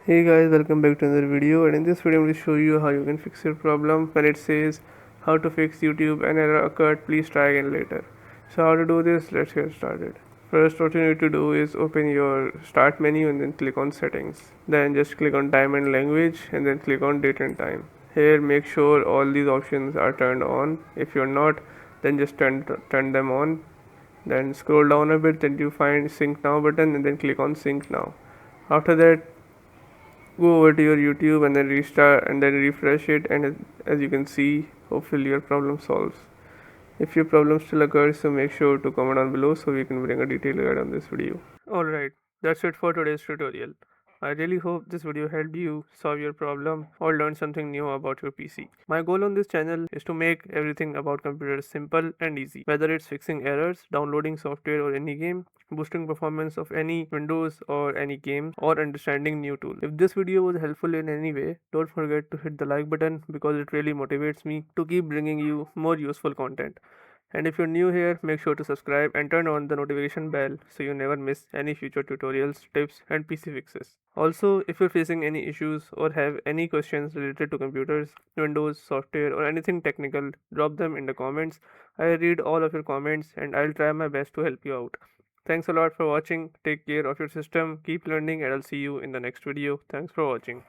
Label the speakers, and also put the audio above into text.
Speaker 1: Hey guys, welcome back to another video, and in this video I'm going to show you how you can fix your problem when it says how to fix YouTube an error occurred, please try again later. So how to do this, let's get started. First, what you need to do is open your start menu and then click on settings. Then just click on time and language and then click on date and time. Here make sure all these options are turned on. If you're not, then just turn them on. Then scroll down a bit till you find sync now button and then click on sync now. After that, go over to your YouTube and then restart and then refresh it, and as you can see, hopefully your problem solves. If your problem still occurs, so make sure to comment down below so we can bring a detailed guide on this video. Alright, that's it for today's tutorial. I really hope this video helped you solve your problem or learn something new about your PC. My goal on this channel is to make everything about computers simple and easy, whether it's fixing errors, downloading software or any game, boosting performance of any Windows or any game, or understanding new tools. If this video was helpful in any way, don't forget to hit the like button because it really motivates me to keep bringing you more useful content. And if you're new here, make sure to subscribe and turn on the notification bell so you never miss any future tutorials, tips, and PC fixes. Also, if you're facing any issues or have any questions related to computers, Windows, software, or anything technical, drop them in the comments. I read all of your comments and I'll try my best to help you out. Thanks a lot for watching. Take care of your system, keep learning, and I'll see you in the next video. Thanks for watching.